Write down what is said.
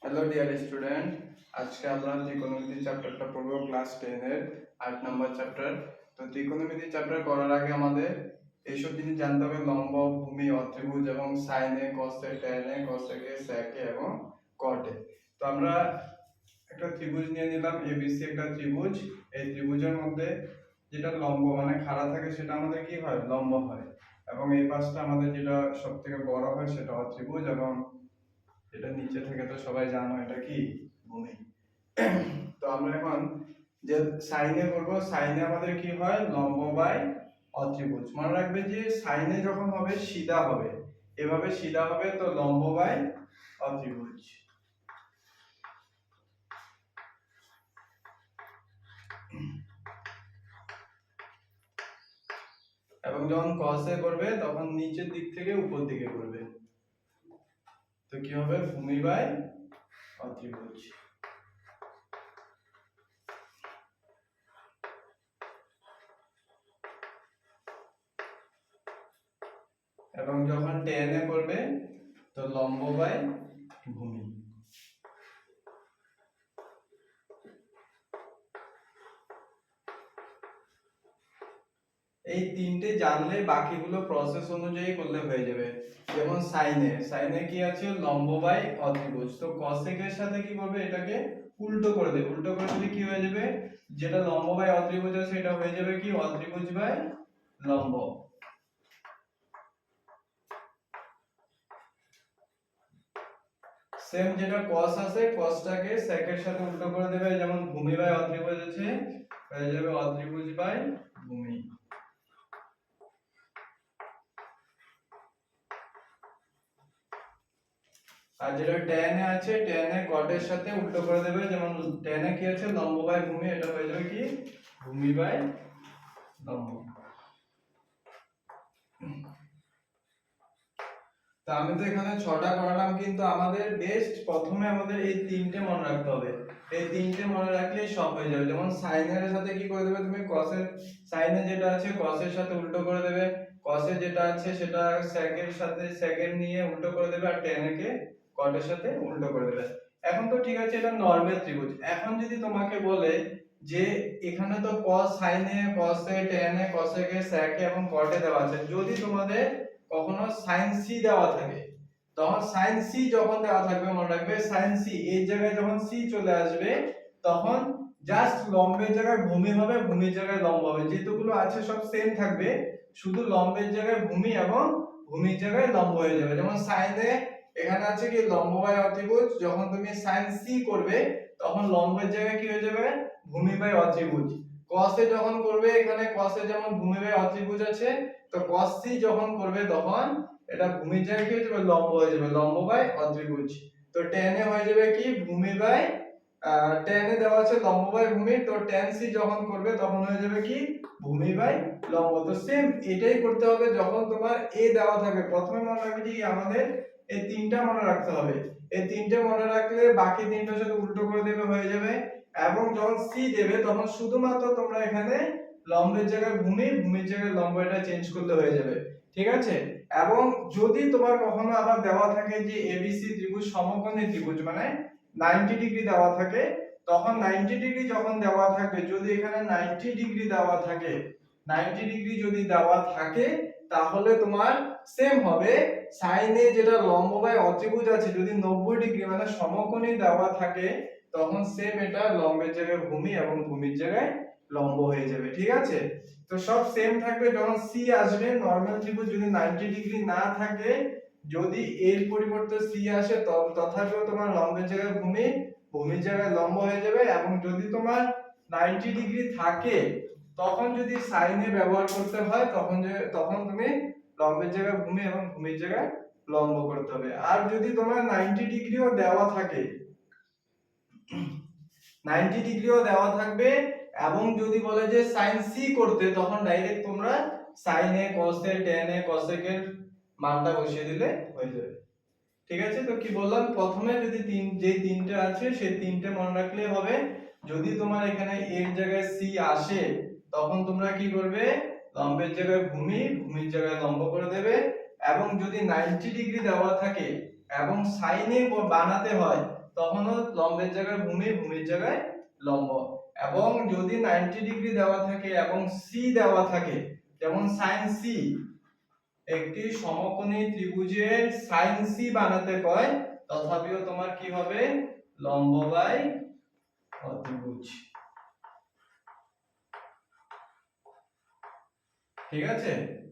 Hello dear student, আজকে আমরা ত্রিকোণমিতি চ্যাপ্টারটা পড়ব ক্লাস 10 এর 8 নম্বর চ্যাপ্টার। তো ত্রিকোণমিতি চ্যাপ্টার করার আগে আমাদের এইসব জিনিস জানতে হবে: লম্ব, ভূমি, অত্রিভুজ এবং সাইনে, কসে, টেনে, কসেকে, সেকে এবং কটে। তো আমরা একটা ত্রিভুজ নিয়ে নিলাম, এবিসি একটা ত্রিভুজ। এই ত্রিভুজের মধ্যে যেটা লম্ব মানে খাড়া থাকে সেটা আমাদের কি হয়? লম্ব হয়। এবং এই পাশটা আমাদের যেটা সবথেকে বড় হয় সেটা অত্রিভুজ, এবং এটা নিচে থেকে তো সবাই জানো এটা কি? ভূমি। তো আমরা এখন যে সাইনে করব, সাইনে আমাদের কি হয়? লম্ব বাই অত্রিভুজ। মনে রাখবে যে সাইনে যখন হবে সিধা হবে, এভাবে সিধা হবে, তো লম্ব বাই অত্রিভুজ। এবং যখন কসে করবে তখন নিচের দিক থেকে উপর দিকে করবে, তো কি হবে? ভূমি বাই অত্রিভুজ। এবং যখন টেনে করবে তো লম্ব বাই ভূমি। এই তিনটে জানলে বাকিগুলো প্রসেস অনুযায়ী করলে হয়ে যাবে। যেমন সাইনে, সাইনে কি আছে? লম্ব বাই অত্রিভুজ। তো কসেকের সাথে কি করবে? এটাকে উল্টো করে দেবে। উল্টো করে দিলে কি হয়ে যাবে? যেটা লম্ব বাই অত্রিভুজ আছে এটা হয়ে যাবে কি? অত্রিভুজ বাই লম্ব। সেম যেটা কস আছে, কসটাকে সেকের সাথে উল্টো করে দেবে। যেমন ভূমি বাই অত্রিভুজ আছে, হয়ে যাবে অত্রিভুজ বাই ভূমি। আর যেটা tan এ আছে, tan এ কটের সাথে উল্টো করে দেবে। যেমন tan এ কি আছে? লম্ব বাই ভূমি, এটা হয়ে যাবে কি? ভূমি বাই লম্ব। তো আমি তো এখানে 6টা করালাম, কিন্তু আমাদের বেস্ট প্রথমে আমাদের এই তিনটে মনে রাখতে হবে। এই তিনটে মনে রাখলেই সব হয়ে যাবে। যেমন সাইনের সাথে কি করে দেবে তুমি? কসের, সাইনে যেটা আছে কসের সাথে উল্টো করে দেবে। কসে যেটা আছে সেটা সেকের সাথে সেকেন্ড নিয়ে উল্টো করে দেবে, আর tan কে কটের সাথে উল্টো করে দেবে। এখন তো ঠিক আছে, এটা নরমাল ত্রিভুজ। এখন যদি তোমাকে বলে যে এখানে তো cos সাইনে, cosে, tan এ, cosecে, secে এবং cotে দেওয়া আছে, যদি তোমাদের কখনো sin c দেওয়া থাকে, তখন sin c যখন দেওয়া থাকবে মনে রাখবে sin c এই জায়গায় যখন c চলে আসবে তখন জাস্ট লম্বের জায়গায় ভূমি হবে, ভূমির জায়গায় লম্ব হবে। যেগুলো আছে সব সেম থাকবে, শুধু লম্বের জায়গায় ভূমি এবং ভূমির জায়গায় লম্ব হয়ে যাবে। যেমন sin এ এখানে আছে কি? লম্ব বাই অত্রিভুজ। যখন তুমি sin c করবে তখন লম্বের জায়গায় কি হয়ে যাবে? ভূমি বাই অত্রিভুজ। cos এ যখন করবে, এখানে cos এ যেমন ভূমি বাই অত্রিভুজ আছে, তো cos c যখন করবে তখন এটা ভূমির জায়গায় কি হয়ে যাবে? লম্ব হয়ে যাবে, লম্ব বাই অত্রিভুজ। তো tan এ হয়ে যাবে কি? ভূমি বাই tan এ দেওয়া আছে লম্ব বাই ভূমি, তো tan c যখন করবে তখন হয়ে যাবে কি? ভূমি বাই লম্ব। তো সেম এটাই করতে হবে যখন তোমার a দেওয়া থাকে। প্রথমে মনে রাখবে যে আমাদের এই তিনটা মনে রাখতে হবে। এই তিনটে মনে রাখলে বাকি তিনটার সাথে উল্টো করে দেবে, হয়ে যাবে। এবং যখন c দেবে তখন শুধুমাত্র তোমরা এখানে লম্বের জায়গায় ভূমি, ভূমির জায়গায় লম্ব, এটা চেঞ্জ করলে হয়ে যাবে। ঠিক আছে? এবং যদি তোমার কখনো আবার দেওয়া থাকে যে এবিসি ত্রিভুজ সমকোণী ত্রিভুজ, মানে 90 ডিগ্রি দেওয়া থাকে, তখন 90 ডিগ্রি যখন দেওয়া থাকবে, যদি এখানে 90 ডিগ্রি দেওয়া থাকে, 90 ডিগ্রি যদি দেওয়া থাকে তাহলে তোমার সেম হবে সাইনে যেটা লম্ব বাই অত্রিভুজ আছে, যদি 90 ডিগ্রি মানে সমকোণী দেওয়া থাকে তখন সেম এটা লম্বের জায়গায় ভূমি এবং ভূমির জায়গায় লম্ব হয়ে যাবে। ঠিক আছে? তো সব সেম থাকবে। যখন c আসবে নরমাল ত্রিভুজ, যদি 90 ডিগ্রি না থাকে, যদি এর পরিবর্তে c আসে তথাপিও তোমার লম্বের জায়গায় ভূমি, ভূমির জায়গায় লম্ব হয়ে যাবে। এবং যদি তোমার 90 ডিগ্রি থাকে তখন যদি সাইনে ব্যবহার করতে হয় তখন তুমি লম্বের জায়গায় ভূমি এবং ভূমির জায়গায় লম্ব করতে হবে। আর যদি তোমার 90 ডিগ্রিও দেওয়া থাকে, 90 ডিগ্রিও দেওয়া থাকবে, এবং যদি বলে যে sin c করতে, তখন ডাইরেক্ট তোমরা sin এ, cos এ, tan এ, cosec এর মানটা বসিয়ে দিলে হয়ে যাবে। ঠিক আছে? তো কি বললাম, প্রথমে যদি যে তিনটে আছে সেই তিনটে মনে রাখলে হবে। যদি তোমার এখানে এর জায়গায় c আসে তখন তোমরা কি করবে? লম্বের জায়গায় ভূমি, ভূমির জায়গায় লম্ব করে দেবে। এবং যদি 90 ডিগ্রি দেওয়া থাকে এবং সাইনে বানাতে হয় তখনও লম্বের জায়গায় ভূমি, ভূমির জায়গায় লম্ব। এবং যদি 90 ডিগ্রি দেওয়া থাকে এবং সি দেওয়া থাকে, যেমন sin c, একটি সমকোণী ত্রিভুজের sin c বানাতে কয়, তথাপিও তোমার কি হবে, লম্ব বাই অতিভুজ। ঠিক আছে।